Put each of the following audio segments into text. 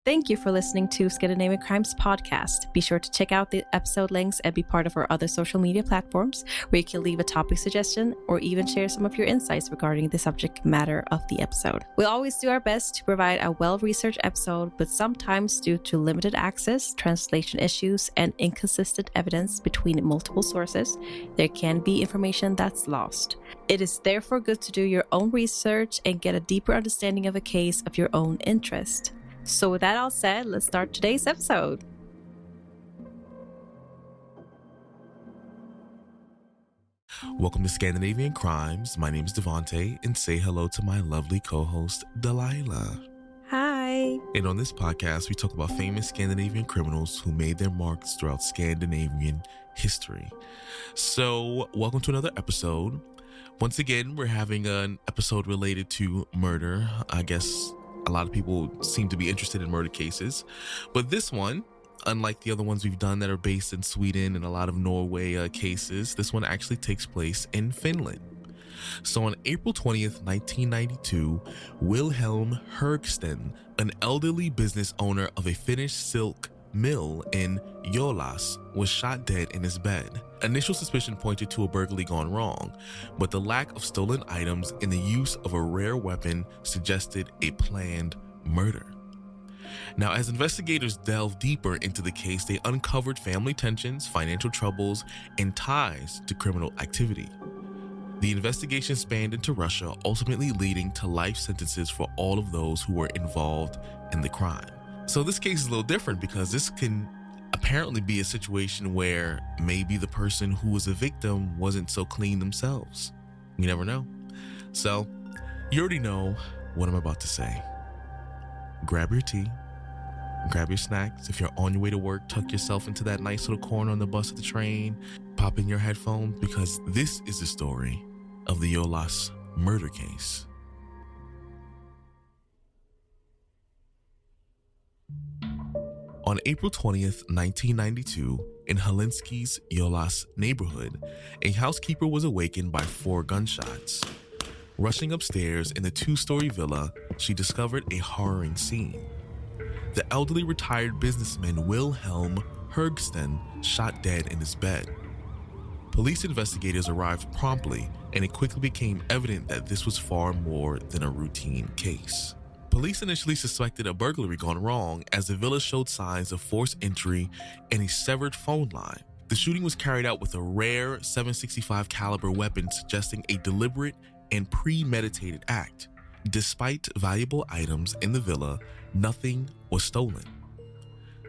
Thank you for listening to Scandinavian Crimes Podcast. Be sure to check out the episode links and be part of our other social media platforms where you can leave a topic suggestion or even share some of your insights regarding the subject matter of the episode. We'll always do our best to provide a well-researched episode, but sometimes due to limited access, translation issues, and inconsistent evidence between multiple sources, there can be information that's lost. It is therefore good to do your own research and get a deeper understanding of a case of your own interest. So with that all said, let's start today's episode. Welcome to Scandinavian Crimes. My name is Devante, and say hello to my lovely co-host, Delila. Hi. And on this podcast, we talk about famous Scandinavian criminals who made their marks throughout Scandinavian history. So, welcome to another episode. Once again, we're having an episode related to murder. I guess a lot of people seem to be interested in murder cases, but this one, unlike the other ones we've done that are based in Sweden and a lot of Norway cases, this one actually takes place in Finland. So on April 20th, 1992, Wilhelm Högsten, an elderly business owner of a Finnish Silk Mill in Jollas, was shot dead in his bed. Initial suspicion pointed to a burglary gone wrong, but the lack of stolen items and the use of a rare weapon suggested a planned murder. Now, as investigators delved deeper into the case, they uncovered family tensions, financial troubles, and ties to criminal activity. The investigation spanned into Russia, ultimately leading to life sentences for all of those who were involved in the crime. So this case is a little different because this can apparently be a situation where maybe the person who was a victim wasn't so clean themselves. You never know. So you already know what I'm about to say. Grab your tea, grab your snacks. If you're on your way to work, tuck yourself into that nice little corner on the bus or the train, pop in your headphones, because this is the story of the Yoh-las murder case. On April 20th, 1992, in Helsinki's Jollas neighborhood, a housekeeper was awakened by 4 gunshots. Rushing upstairs in the 2-story villa, she discovered a harrowing scene. The elderly retired businessman Wilhelm Högsten shot dead in his bed. Police investigators arrived promptly, and it quickly became evident that this was far more than a routine case. Police initially suspected a burglary gone wrong as the villa showed signs of forced entry and a severed phone line. The shooting was carried out with a rare .765 caliber weapon, suggesting a deliberate and premeditated act. Despite valuable items in the villa, nothing was stolen,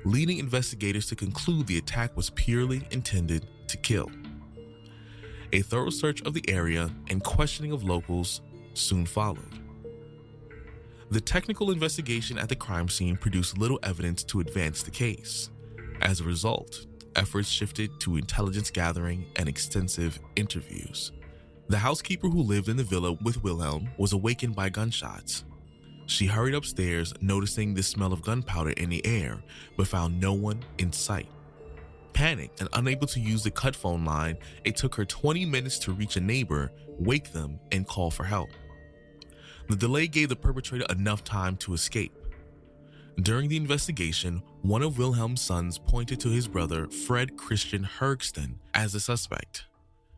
leading investigators to conclude the attack was purely intended to kill. A thorough search of the area and questioning of locals soon followed. The technical investigation at the crime scene produced little evidence to advance the case. As a result, efforts shifted to intelligence gathering and extensive interviews. The housekeeper who lived in the villa with Wilhelm was awakened by gunshots. She hurried upstairs, noticing the smell of gunpowder in the air, but found no one in sight. Panicked and unable to use the cut phone line, it took her 20 minutes to reach a neighbor, wake them, and call for help. The delay gave the perpetrator enough time to escape. During the investigation, one of Wilhelm's sons pointed to his brother, Fred Christian Högsten, as a suspect.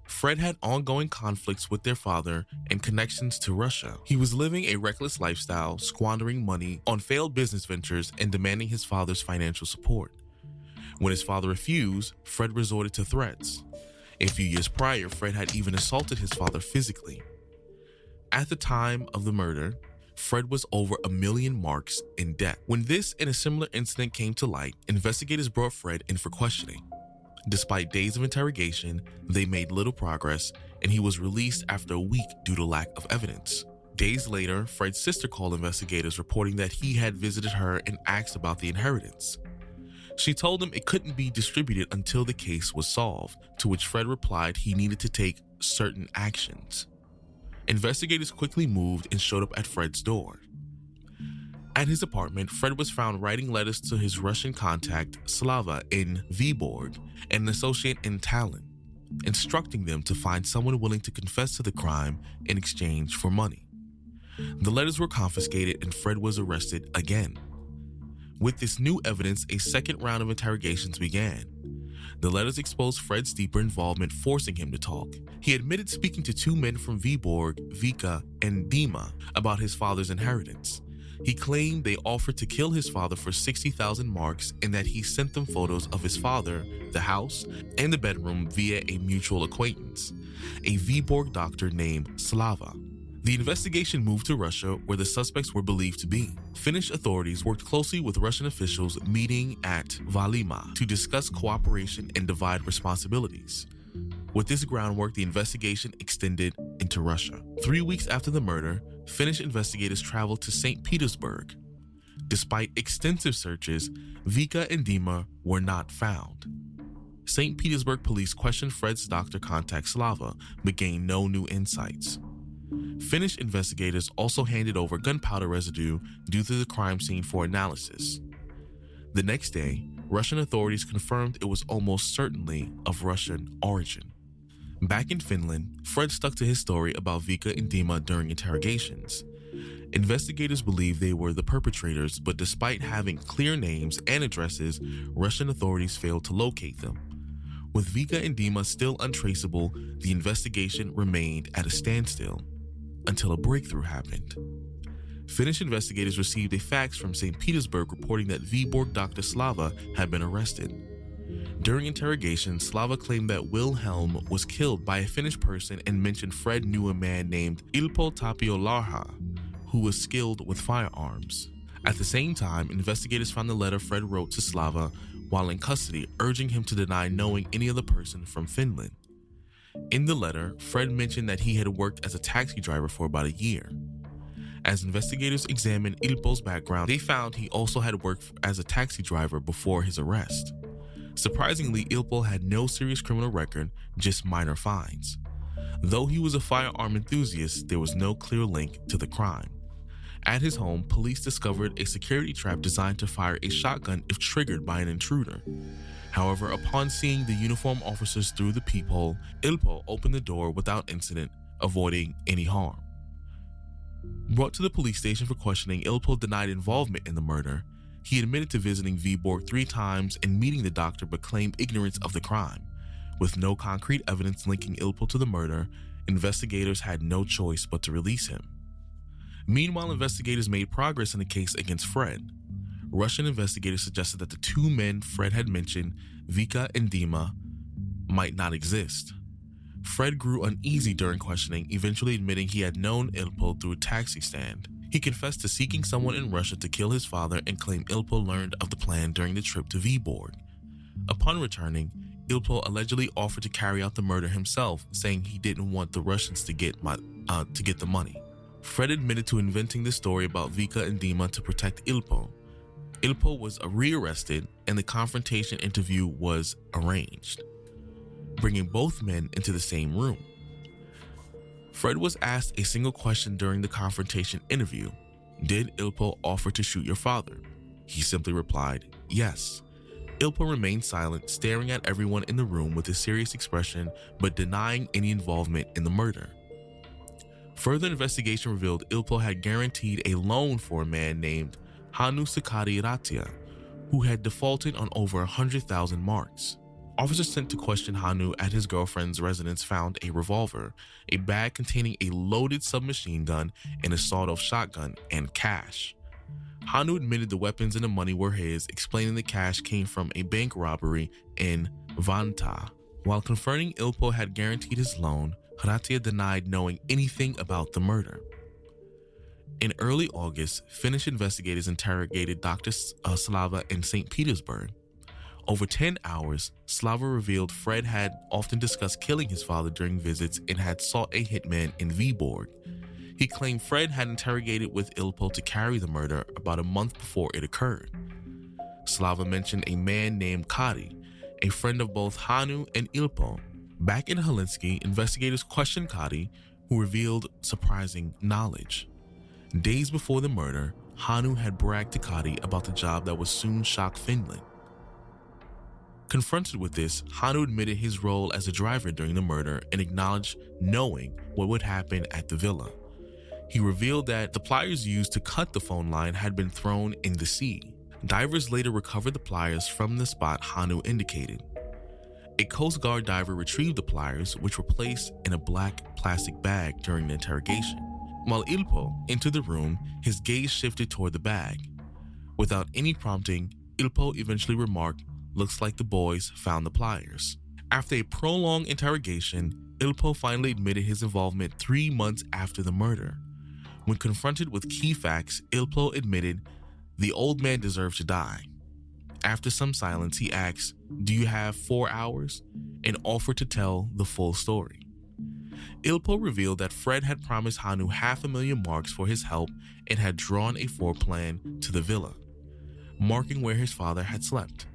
Fred had ongoing conflicts with their father and connections to Russia. He was living a reckless lifestyle, squandering money on failed business ventures and demanding his father's financial support. When his father refused, Fred resorted to threats. A few years prior, Fred had even assaulted his father physically. At the time of the murder, Fred was over 1 million marks in debt. When this and a similar incident came to light, investigators brought Fred in for questioning. Despite days of interrogation, they made little progress, and he was released after a week due to lack of evidence. Days later, Fred's sister called investigators reporting that he had visited her and asked about the inheritance. She told him it couldn't be distributed until the case was solved, to which Fred replied he needed to take certain actions. Investigators quickly moved and showed up at Fred's door. At his apartment, Fred was found writing letters to his Russian contact, Slava, in Viborg, and an associate in Tallinn, instructing them to find someone willing to confess to the crime in exchange for money. The letters were confiscated and Fred was arrested again. With this new evidence, a second round of interrogations began. The letters exposed Fred's deeper involvement, forcing him to talk. He admitted speaking to two men from Viborg, Vika, and Dima about his father's inheritance. He claimed they offered to kill his father for 60,000 marks and that he sent them photos of his father, the house, and the bedroom via a mutual acquaintance, a Viborg doctor named Slava. The investigation moved to Russia, where the suspects were believed to be. Finnish authorities worked closely with Russian officials meeting at Valima to discuss cooperation and divide responsibilities. With this groundwork, the investigation extended into Russia. 3 weeks after the murder, Finnish investigators traveled to St. Petersburg. Despite extensive searches, Vika and Dima were not found. St. Petersburg police questioned Fred's doctor contact Slava, but gained no new insights. Finnish investigators also handed over gunpowder residue due to the crime scene for analysis. The next day, Russian authorities confirmed it was almost certainly of Russian origin. Back in Finland, Fred stuck to his story about Vika and Dima during interrogations. Investigators believe they were the perpetrators, but despite having clear names and addresses, Russian authorities failed to locate them. With Vika and Dima still untraceable, the investigation remained at a standstill until a breakthrough happened. Finnish investigators received a fax from St. Petersburg reporting that Viborg Dr. Slava had been arrested. During interrogation, Slava claimed that Wilhelm was killed by a Finnish person and mentioned Fred knew a man named Ilpo Tapio Larha, who was skilled with firearms. At the same time, investigators found the letter Fred wrote to Slava while in custody, urging him to deny knowing any other person from Finland. In the letter, Fred mentioned that he had worked as a taxi driver for about a year. As investigators examined Ilpo's background, they found he also had worked as a taxi driver before his arrest. Surprisingly, Ilpo had no serious criminal record, just minor fines. Though he was a firearm enthusiast, there was no clear link to the crime. At his home, police discovered a security trap designed to fire a shotgun if triggered by an intruder. However, upon seeing the uniformed officers through the peephole, Ilpo opened the door without incident, avoiding any harm. Brought to the police station for questioning, Ilpo denied involvement in the murder. He admitted to visiting Viborg 3 times and meeting the doctor, but claimed ignorance of the crime. With no concrete evidence linking Ilpo to the murder, investigators had no choice but to release him. Meanwhile, investigators made progress in the case against Fred. Russian investigators suggested that the 2 men Fred had mentioned, Vika and Dima, might not exist. Fred grew uneasy during questioning, eventually admitting he had known Ilpo through a taxi stand. He confessed to seeking someone in Russia to kill his father and claimed Ilpo learned of the plan during the trip to Viborg. Upon returning, Ilpo allegedly offered to carry out the murder himself, saying he didn't want the Russians to get the money. Fred admitted to inventing the story about Vika and Dima to protect Ilpo. Ilpo was rearrested and the confrontation interview was arranged, bringing both men into the same room. Fred was asked a single question during the confrontation interview. Did Ilpo offer to shoot your father? He simply replied, yes. Ilpo remained silent, staring at everyone in the room with a serious expression, but denying any involvement in the murder. Further investigation revealed Ilpo had guaranteed a loan for a man named Hannu Sakari Ratia, who had defaulted on over 100,000 marks. Officers sent to question Hannu at his girlfriend's residence found a revolver, a bag containing a loaded submachine gun, and a sawed-off shotgun, and cash. Hannu admitted the weapons and the money were his, explaining the cash came from a bank robbery in Vantaa. While confirming Ilpo had guaranteed his loan, Ratia denied knowing anything about the murder. In early August, Finnish investigators interrogated Dr. Slava in St. Petersburg. Over 10 hours, Slava revealed Fred had often discussed killing his father during visits and had sought a hitman in Viborg. He claimed Fred had interrogated with Ilpo to carry the murder about a month before it occurred. Slava mentioned a man named Kari, a friend of both Hannu and Ilpo. Back in Helsinki, investigators questioned Kari, who revealed surprising knowledge. Days before the murder, Hannu had bragged to Kari about the job that would soon shock Finland. Confronted with this, Hannu admitted his role as a driver during the murder and acknowledged knowing what would happen at the villa. He revealed that the pliers used to cut the phone line had been thrown in the sea. Divers later recovered the pliers from the spot Hannu indicated. A Coast Guard diver retrieved the pliers, which were placed in a black plastic bag during the interrogation. While Ilpo entered the room, his gaze shifted toward the bag. Without any prompting, Ilpo eventually remarked, "Looks like the boys found the pliers." After a prolonged interrogation, Ilpo finally admitted his involvement 3 months after the murder. When confronted with key facts, Ilpo admitted the old man deserved to die. After some silence, he asked, "Do you have 4 hours?" and offered to tell the full story. Ilpo revealed that Fred had promised Hannu 500,000 marks for his help and had drawn a floor plan to the villa, marking where his father had slept.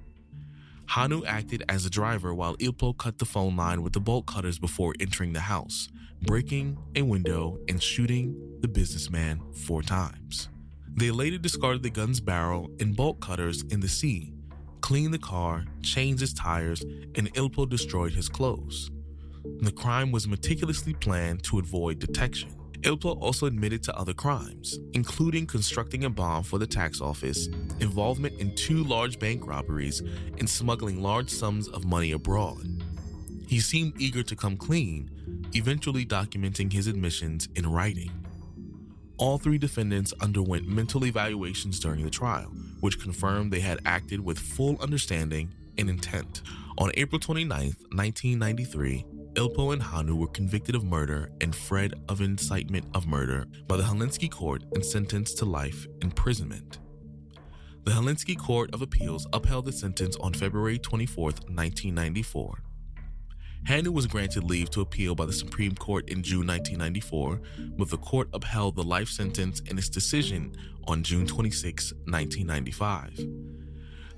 Hannu acted as a driver while Ilpo cut the phone line with the bolt cutters before entering the house, breaking a window and shooting the businessman 4 times. They later discarded the gun's barrel and bolt cutters in the sea, cleaned the car, changed its tires, and Ilpo destroyed his clothes. The crime was meticulously planned to avoid detection. Ilpo also admitted to other crimes, including constructing a bomb for the tax office, involvement in 2 large bank robberies, and smuggling large sums of money abroad. He seemed eager to come clean, eventually documenting his admissions in writing. All 3 defendants underwent mental evaluations during the trial, which confirmed they had acted with full understanding and intent. On April 29, 1993, Ilpo and Hannu were convicted of murder and Fred of incitement of murder by the Helsinki court and sentenced to life imprisonment. The Helsinki Court of Appeals upheld the sentence on February 24, 1994. Hannu was granted leave to appeal by the Supreme Court in June 1994, but the court upheld the life sentence in its decision on June 26, 1995.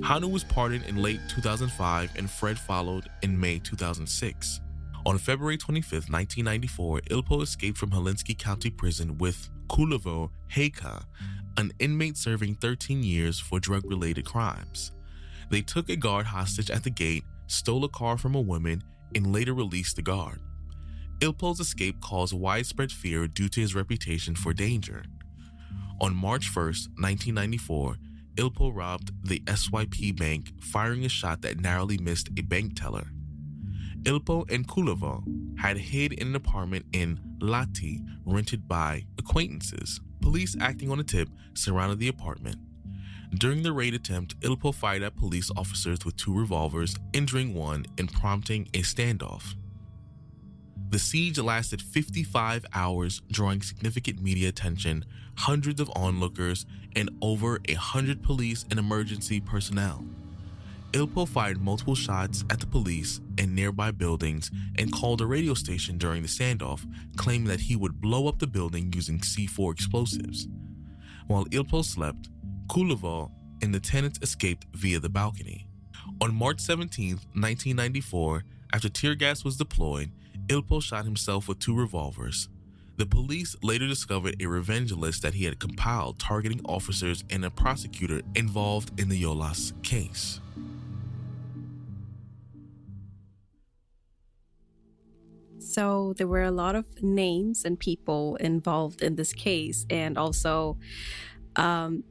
Hannu was pardoned in late 2005 and Fred followed in May 2006. On February 25, 1994, Ilpo escaped from Helsinki County Prison with Wilhelm Högsten, an inmate serving 13 years for drug-related crimes. They took a guard hostage at the gate, stole a car from a woman, and later released the guard. Ilpo's escape caused widespread fear due to his reputation for danger. On March 1, 1994, Ilpo robbed the SYP bank, firing a shot that narrowly missed a bank teller. Ilpo and Wilhelm had hid in an apartment in Lahti rented by acquaintances. Police, acting on a tip, surrounded the apartment. During the raid attempt, Ilpo fired at police officers with 2 revolvers, injuring one and prompting a standoff. The siege lasted 55 hours, drawing significant media attention, hundreds of onlookers, and over 100 police and emergency personnel. Ilpo fired multiple shots at the police and nearby buildings and called a radio station during the standoff, claiming that he would blow up the building using C4 explosives. While Ilpo slept, Wilhelm and the tenants escaped via the balcony. On March 17, 1994, after tear gas was deployed, Ilpo shot himself with 2 revolvers. The police later discovered a revenge list that he had compiled targeting officers and a prosecutor involved in the Yoh-las case. So there were a lot of names and people involved in this case, and also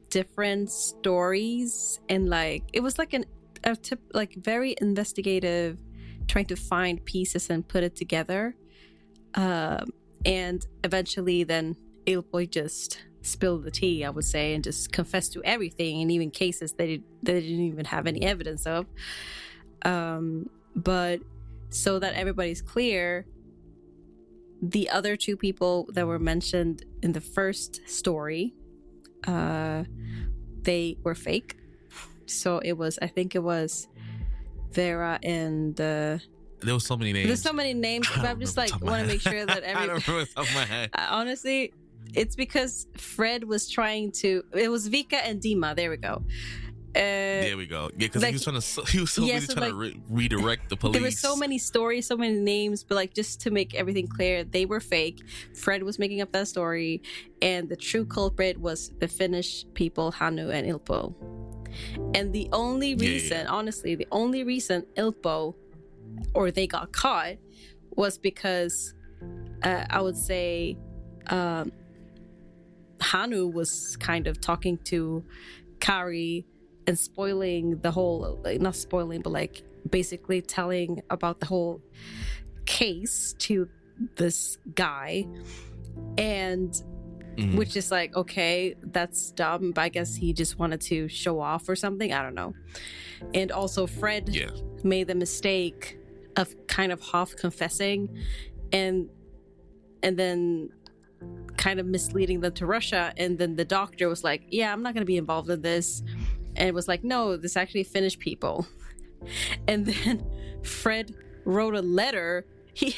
different stories, and it was like very investigative, trying to find pieces and put it together. And eventually then Ilpo just spilled the tea, I would say, and just confessed to everything, and even cases they didn't even have any evidence of. But so that everybody's clear, the other 2 people that were mentioned in the first story, they were fake. So I think it was Vera and there was so many names. There's so many names, but I'm just want to make sure that I don't remember off the top of my head. Honestly, it's because Fred was trying to. It was Vika and Dima. There we go. There we go. Yeah, because he was so busy trying to redirect the police. There were so many stories, so many names, but just to make everything clear, they were fake. Fred was making up that story, and the true culprit was the Finnish people, Hannu and Ilpo. And the only reason, honestly, the only reason Ilpo, or they got caught, was because I would say Hannu was kind of talking to Kari and spoiling the whole, like, not spoiling, but like basically telling about the whole case to this guy, and which is like, okay, that's dumb, but I guess he just wanted to show off or something, I don't know. And also Fred made the mistake of kind of half confessing and then kind of misleading them to Russia, and then the doctor was like, yeah, I'm not going to be involved in this, and it was like, no, this actually Finnish people. And then Fred wrote a letter. He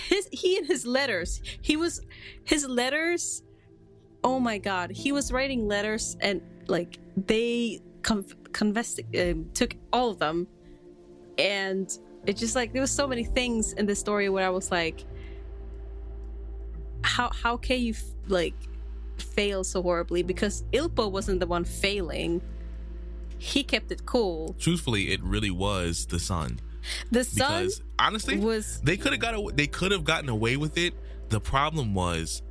and his letters, oh my god, he was writing letters, and like they took all of them, and it just like, there was so many things in the story where I was like, how can you like fail so horribly? Because Ilpo wasn't the one failing, he kept it cool. Truthfully, it really was the son. Because honestly, they could have gotten away with it. The problem was,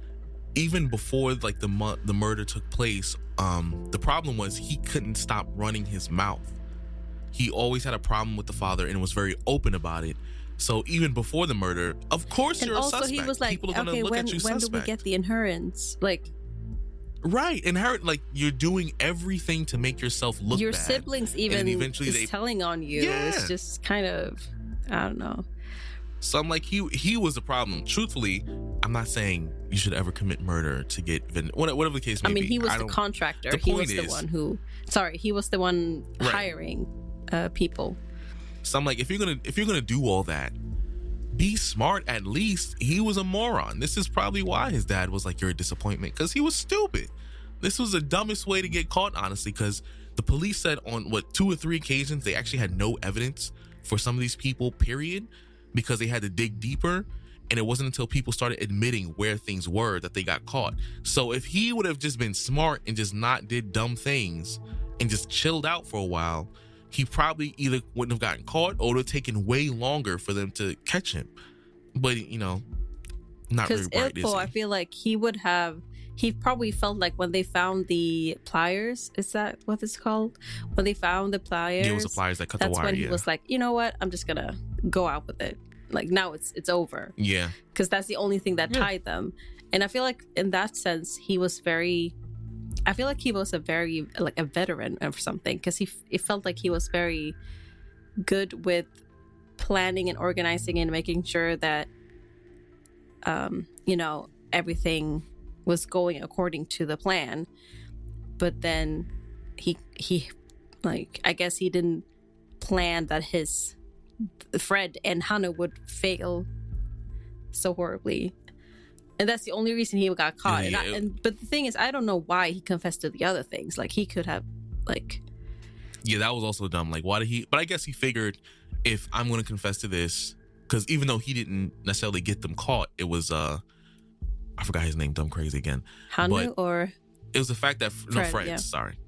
even before like the murder took place, the problem was he couldn't stop running his mouth. He always had a problem with the father and was very open about it. So even before the murder, of course, you're a suspect. And also he was like, people are gonna look at you suspect. When do we get the inheritance? Like, right, like you're doing everything to make yourself look your bad. Your siblings even is telling on you. Yeah. It's just kind of, I don't know. So I'm like, he was the problem. Truthfully, I'm not saying you should ever commit murder to get whatever the case may be. I mean, he was the contractor. He was the one hiring people. So I'm like, if you're gonna do all that, be smart at least. He was a moron. This is probably why his dad was like, you're a disappointment, because he was stupid. This was the dumbest way to get caught, honestly, because the police said on 2 or 3 occasions they actually had no evidence for some of these people, period, because they had to dig deeper, and it wasn't until people started admitting where things were that they got caught. So if he would have just been smart and just not did dumb things and just chilled out for a while, he probably either wouldn't have gotten caught or it would have taken way longer for them to catch him. But, not very bright, Ilpo, I feel like he probably felt like when they found the pliers, is that what it's called? When they found the pliers. Yeah, it was the pliers that cut the wire. That's when he was like, you know what? I'm just gonna go out with it. Like, now it's over. Yeah. Because that's the only thing that tied them. And I feel like in that sense, he was a very like a veteran or something, because it felt like he was very good with planning and organizing and making sure that everything was going according to the plan. But then he like, I guess he didn't plan that his Fred and Hannah would fail so horribly. And that's the only reason he got caught. But the thing is, I don't know why he confessed to the other things. Like, he could have, like... Yeah, that was also dumb. Like, why did he... But I guess he figured, if I'm going to confess to this... Because even though he didn't necessarily get them caught, it was... I forgot his name. Dumb crazy again. Hanu or... It was the fact that... Fred, yeah. Sorry.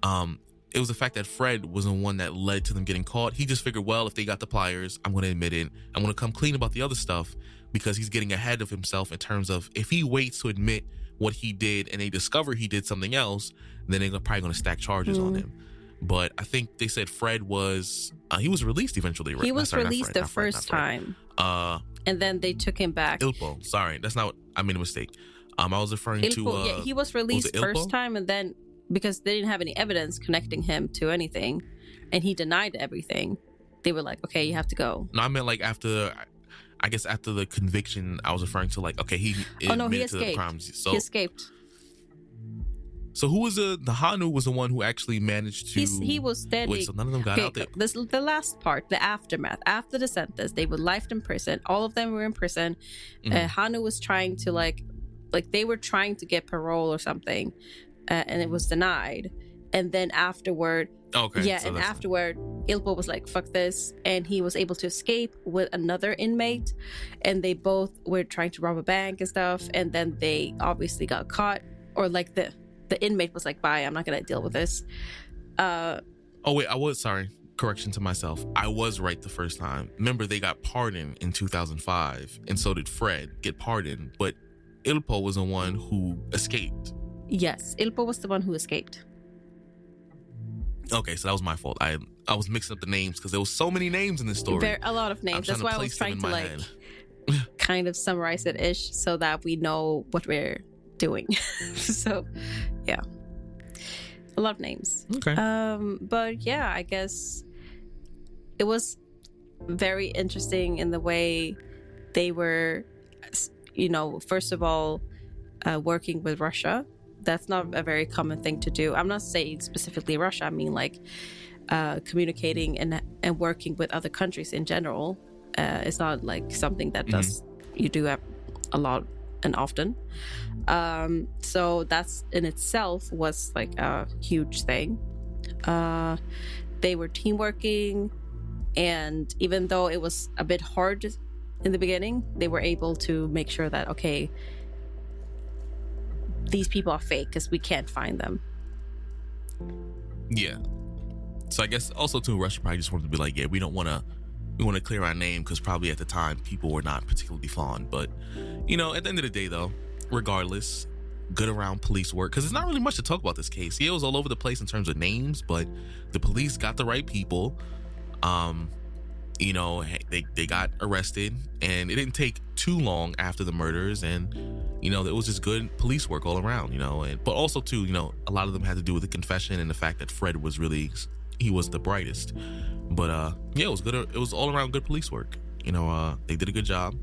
It was the fact that Fred was the one that led to them getting caught. He just figured, well, if they got the pliers, I'm going to admit it. I'm going to come clean about the other stuff, because he's getting ahead of himself in terms of, if he waits to admit what he did and they discover he did something else, then they're probably going to stack charges on him. But I think they said Fred was he was released eventually, right? He was released the first time. And then they took him back. Ilpo, sorry, that's not what, I made a mistake. I was referring to he was released first time, and then because they didn't have any evidence connecting him to anything, and he denied everything, they were like, okay, you have to go. No, I meant like after the conviction. I was referring to like, okay, he admitted to the crimes. So he escaped. So who was the Hanu was the one who actually managed to... He was dead. Wait, so none of them got out there? The last part, the aftermath. After the sentence, they were life in prison. All of them were in prison. Hanu was trying to like they were trying to get parole or something, and it was denied. And then afterward... Okay. Yeah, so and afterward, Ilpo was like, fuck this. And he was able to escape with another inmate. And they both were trying to rob a bank and stuff. And then they obviously got caught. Or like the inmate was like, bye, I'm not going to deal with this. Sorry. Correction to myself. I was right the first time. Remember, they got pardoned in 2005. And so did Fred get pardoned. But Ilpo was the one who escaped. Yes, Ilpo was the one who escaped. Okay, so that was my fault. I was mixing up the names because there was so many names in this story. A lot of names. That's why I was trying to like kind of summarize it ish so that we know what we're doing. So yeah, a lot of names. Okay. But yeah, I guess it was very interesting in the way they were, you know, first of all, working with Russia. That's not a very common thing to do. I'm not saying specifically Russia. I mean like communicating and working with other countries in general. It's not like something that you do a lot and often. So that's in itself was like a huge thing. They were team working, and even though it was a bit hard in the beginning, they were able to make sure that, okay, these people are fake because we can't find them. Yeah. So I guess also too, Russia probably just wanted to be like, yeah, we want to clear our name because probably at the time people were not particularly fond. But, you know, at the end of the day though, regardless, good around police work, because there's not really much to talk about this case. Yeah, it was all over the place in terms of names, but the police got the right people. You know, they got arrested, and it didn't take too long after the murders, and you know, it was just good police work all around, you know. And but also too, you know, a lot of them had to do with the confession and the fact that Fred was he was the brightest. But yeah, it was good. It was all around good police work, you know. They did a good job.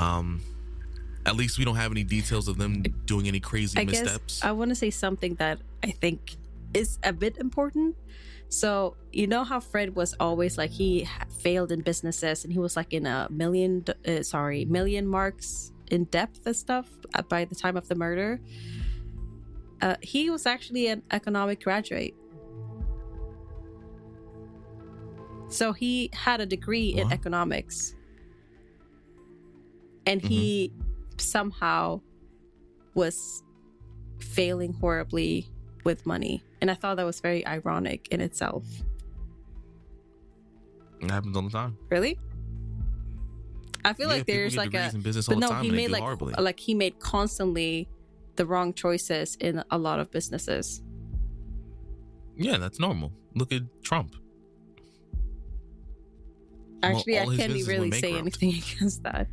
At least we don't have any details of them doing any crazy missteps. I want to say something that I think is a bit important. So you know how Fred was always like, he failed in businesses and he was like in a million marks in depth and stuff by the time of the murder. He was actually an economic graduate. So he had a degree in economics. And he somehow was failing horribly with money. And I thought that was very ironic in itself. It happens all the time. Really? I feel like there's like a... But no, he made like he made constantly the wrong choices in a lot of businesses. Yeah, that's normal. Look at Trump. Actually, I can't really say anything against that.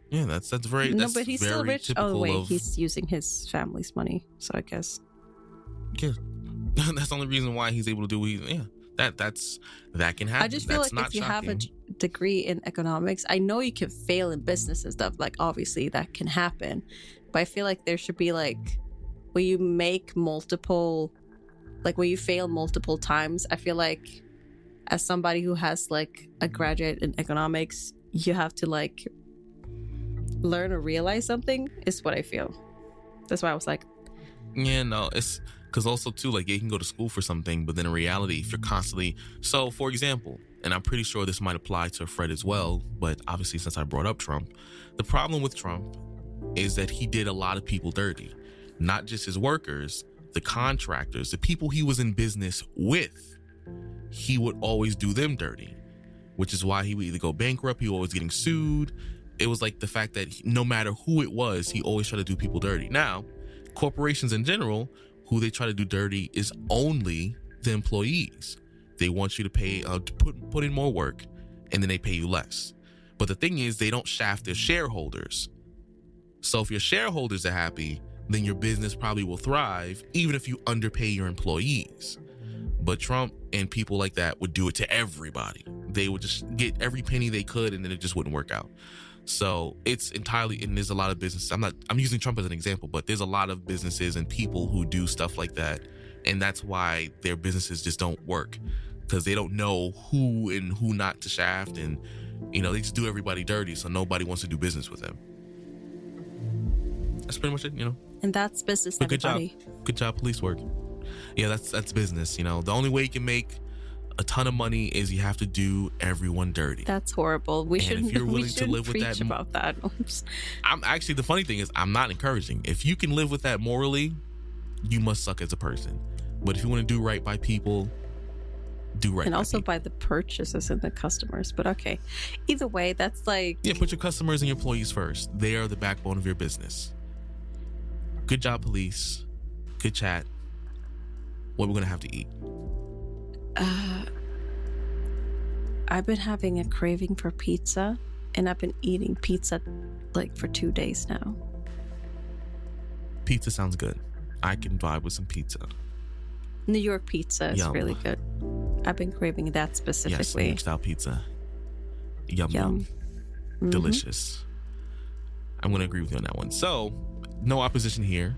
Yeah, that's very... No, but he's still rich. Oh, wait, he's using his family's money. So I guess... Yeah, that's the only reason why he's able to do that can happen. I just feel like if you have a degree in economics, I know you can fail in business and stuff, like obviously that can happen, but I feel like there should be like when you fail multiple times, I feel like as somebody who has like a graduate in economics, you have to like learn or realize something, is what I feel. That's why I was like, yeah, no, it's because also too, like, you can go to school for something, but then in reality, if you're constantly... So, for example, and I'm pretty sure this might apply to Fred as well, but obviously since I brought up Trump, the problem with Trump is that he did a lot of people dirty. Not just his workers, the contractors, the people he was in business with, he would always do them dirty, which is why he would either go bankrupt, he was always getting sued. It was like the fact that no matter who it was, he always tried to do people dirty. Now, corporations in general, who they try to do dirty is only the employees. They want you to pay, put in more work, and then they pay you less. But the thing is, they don't shaft their shareholders. So if your shareholders are happy, then your business probably will thrive, even if you underpay your employees. But Trump and people like that would do it to everybody. They would just get every penny they could, and then it just wouldn't work out. So it's entirely, and there's a lot of businesses. I'm using Trump as an example, but there's a lot of businesses and people who do stuff like that. And that's why their businesses just don't work, because they don't know who and who not to shaft. And, you know, they just do everybody dirty. So nobody wants to do business with them. That's pretty much it, you know. And that's business, but everybody. Good job, police work. Yeah, that's business. You know, the only way you can make a ton of money is you have to do everyone dirty. That's horrible. We shouldn't preach about that. I'm actually, the funny thing is, I'm not encouraging. If you can live with that morally, you must suck as a person. But if you want to do right by people, do right. And also by the purchases and the customers. But okay, either way, that's like, yeah, put your customers and your employees first. They are the backbone of your business. Good job, police. Good chat. what we're gonna have to eat. I've been having a craving for pizza, and I've been eating pizza like for 2 days now. Pizza sounds good. I can vibe with some pizza. New York pizza is Yum. really good. I've been craving that Yes, specifically. New York style pizza. Yum. Mhm. Delicious. I'm going to agree with you on that one. So, no opposition here.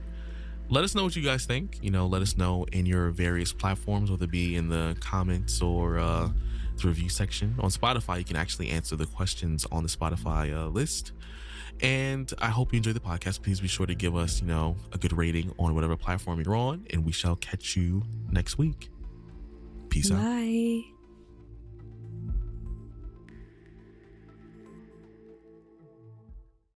Let us know what you guys think. Let us know in your various platforms, whether it be in the comments or the review section. On Spotify, you can actually answer the questions on the Spotify list. And I hope you enjoyed the podcast. Please be sure to give us, a good rating on whatever platform you're on. And we shall catch you next week. Peace out. Bye.